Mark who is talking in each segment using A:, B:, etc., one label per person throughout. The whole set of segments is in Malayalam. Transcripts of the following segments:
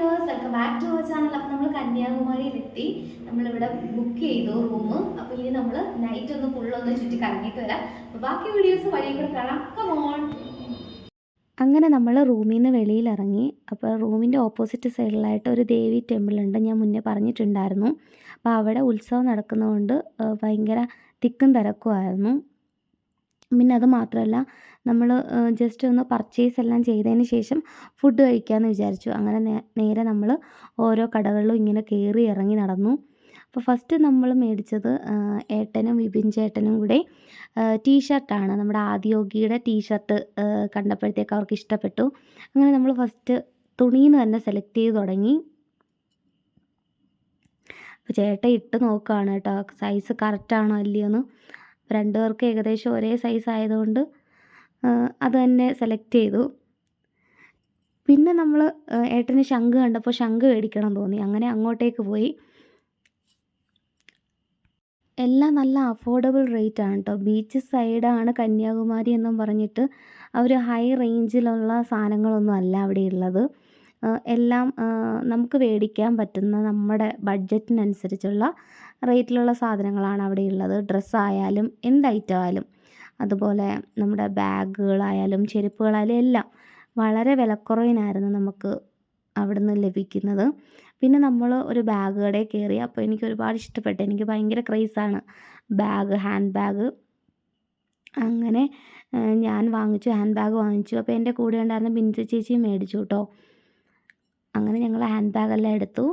A: Viewers, welcome back to our channel. അപ്പോൾ നമ്മൾ കന്യാകുമാരിയിലെത്തി. നമ്മളിവിടെ ബുക്ക് ചെയ്തു റൂം. അപ്പോൾ ഇനി നമ്മൾ നൈറ്റ് ഒന്ന് ഫുള്ളൊന്ന് ചുറ്റി കറങ്ങിയിട്ട് വരാം. അപ്പോൾ ബാക്കി വീഡിയോസ് വഴിയും കൂടെ കാണാം. കമോൺ.
B: അങ്ങനെ നമ്മൾ റൂമിൽ നിന്ന് വെളിയിലിറങ്ങി. അപ്പോൾ റൂമിൻ്റെ ഓപ്പോസിറ്റ് സൈഡിലായിട്ട് ഒരു ദേവി ടെമ്പിൾ ഉണ്ട്, ഞാൻ മുന്നേ പറഞ്ഞിട്ടുണ്ടായിരുന്നു. അപ്പോൾ അവിടെ ഉത്സവം നടക്കുന്നതുകൊണ്ട് ഭയങ്കര തിക്കും തിരക്കുമായിരുന്നു. പിന്നെ അത് മാത്രമല്ല, നമ്മൾ ജസ്റ്റ് ഒന്ന് പർച്ചേസ് എല്ലാം ചെയ്തതിന് ശേഷം ഫുഡ് കഴിക്കാമെന്ന് വിചാരിച്ചു. അങ്ങനെ നേരെ നമ്മൾ ഓരോ കടകളിലും ഇങ്ങനെ കയറി ഇറങ്ങി നടന്നു. അപ്പോൾ ഫസ്റ്റ് നമ്മൾ മേടിച്ചത് ഏട്ടനും വിപിൻ ചേട്ടനും കൂടെ ടീഷർട്ടാണ്. നമ്മുടെ ആദിയോഗിയുടെ ടീഷർട്ട് കണ്ടപ്പോഴത്തേക്ക് അവർക്ക് ഇഷ്ടപ്പെട്ടു. അങ്ങനെ നമ്മൾ ഫസ്റ്റ് തുണിയിൽ നിന്ന് തന്നെ സെലക്ട് ചെയ്ത് തുടങ്ങി. അപ്പോൾ ചേട്ടൻ ഇട്ട് നോക്കുകയാണ് കേട്ടോ, സൈസ് കറക്റ്റാണോ അല്ലയോ എന്ന്. രണ്ടുപേർക്ക് ഏകദേശം ഒരേ സൈസ് ആയതുകൊണ്ട് അത് തന്നെ സെലക്ട് ചെയ്തു. പിന്നെ നമ്മൾ ഏട്ടന് ശംഖ് കണ്ടപ്പോൾ ശംഖ് മേടിക്കണം തോന്നി, അങ്ങനെ അങ്ങോട്ടേക്ക് പോയി. എല്ലാം നല്ല അഫോർഡബിൾ റേറ്റ് ആണ് കേട്ടോ. ബീച്ച് സൈഡാണ് കന്യാകുമാരി എന്നും പറഞ്ഞിട്ട് അവർ ഹൈ റേഞ്ചിലുള്ള സാധനങ്ങളൊന്നും അല്ല അവിടെ ഉള്ളത്. എല്ലാം നമുക്ക് മേടിക്കാൻ പറ്റുന്ന നമ്മുടെ ബഡ്ജറ്റിനനുസരിച്ചുള്ള റേറ്റിലുള്ള സാധനങ്ങളാണ് അവിടെ ഉള്ളത്. ഡ്രസ്സായാലും എന്ത് ഐറ്റം ആയാലും, അതുപോലെ നമ്മുടെ ബാഗുകളായാലും ചെരുപ്പുകളായാലും എല്ലാം വളരെ വിലക്കുറവിനായിരുന്നു നമുക്ക് അവിടുന്ന് ലഭിക്കുന്നത്. പിന്നെ നമ്മൾ ഒരു ബാഗ് കടയിൽ കയറി. അപ്പോൾ എനിക്ക് ഒരുപാട് ഇഷ്ടപ്പെട്ടു, എനിക്ക് ഭയങ്കര ക്രേസാണ് ബാഗ്, ഹാൻഡ് ബാഗ്. അങ്ങനെ ഞാൻ വാങ്ങിച്ചു, ഹാൻഡ് ബാഗ് വാങ്ങിച്ചു. അപ്പോൾ എൻ്റെ കൂടെ ഉണ്ടായിരുന്ന ബിൻസി ചേച്ചിയും മേടിച്ചു കേട്ടോ. അങ്ങനെ ഞങ്ങൾ ഹാൻഡ് ബാഗെല്ലാം എടുത്തു.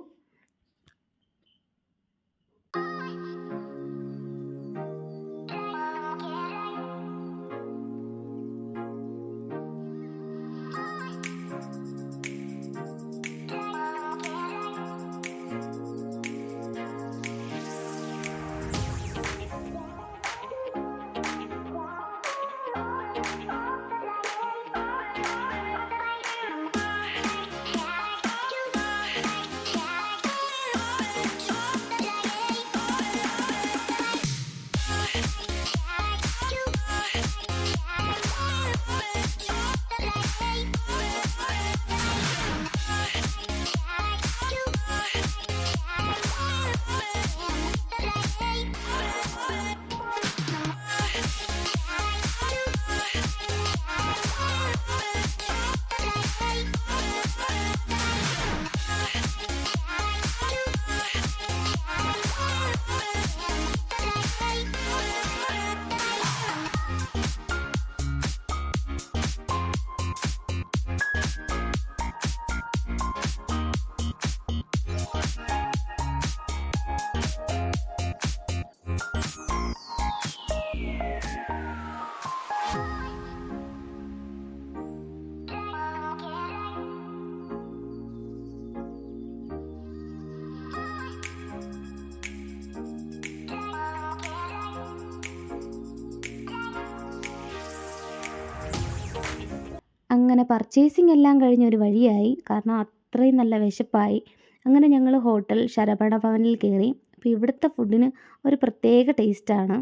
B: അങ്ങനെ പർച്ചേസിങ് എല്ലാം കഴിഞ്ഞൊരു വഴിയായി, കാരണം അത്രയും നല്ല വിശപ്പായി. അങ്ങനെ ഞങ്ങൾ ഹോട്ടൽ ശരവണ ഭവനിൽ കയറി. അപ്പോൾ ഇവിടുത്തെ ഫുഡിന് ഒരു പ്രത്യേക ടേസ്റ്റാണ്.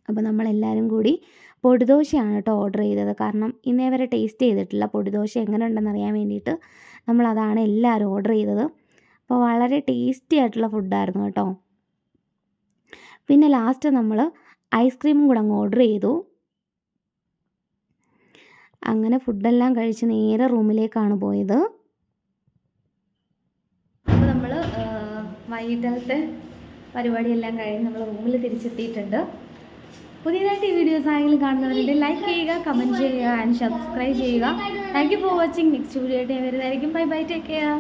B: അപ്പോൾ നമ്മളെല്ലാവരും കൂടി പൊടിദോശയാണ് കേട്ടോ ഓർഡർ ചെയ്തത്. കാരണം ഇന്നേ വരെ ടേസ്റ്റ് ചെയ്തിട്ടില്ല പൊടിദോശ എങ്ങനെ ഉണ്ടെന്ന് അറിയാൻ വേണ്ടിയിട്ട് നമ്മളതാണ് എല്ലാവരും ഓർഡർ ചെയ്തത്. അപ്പോൾ വളരെ ടേസ്റ്റി ആയിട്ടുള്ള ഫുഡായിരുന്നു കേട്ടോ. പിന്നെ ലാസ്റ്റ് നമ്മൾ ഐസ്ക്രീമും കൂടെ അങ്ങ് ഓർഡർ ചെയ്തു. അങ്ങനെ ഫുഡെല്ലാം കഴിച്ച് നേരെ റൂമിലേക്കാണ് പോയത്.
A: അപ്പോൾ നമ്മൾ വൈകിട്ടത്തെ പരിപാടിയെല്ലാം കഴിഞ്ഞ് നമ്മൾ റൂമിൽ തിരിച്ചെത്തിയിട്ടുണ്ട്. പുതിയതായിട്ട് ഈ വീഡിയോസ് ആരെങ്കിലും കാണുന്നവരുണ്ട് ലൈക്ക് ചെയ്യുക, കമൻറ്റ് ചെയ്യുക ആൻഡ് സബ്സ്ക്രൈബ് ചെയ്യുക. Thank you for watching. Next video ആയിട്ട് ഞാൻ വരുന്നതായിരിക്കും. Bye bye, take care.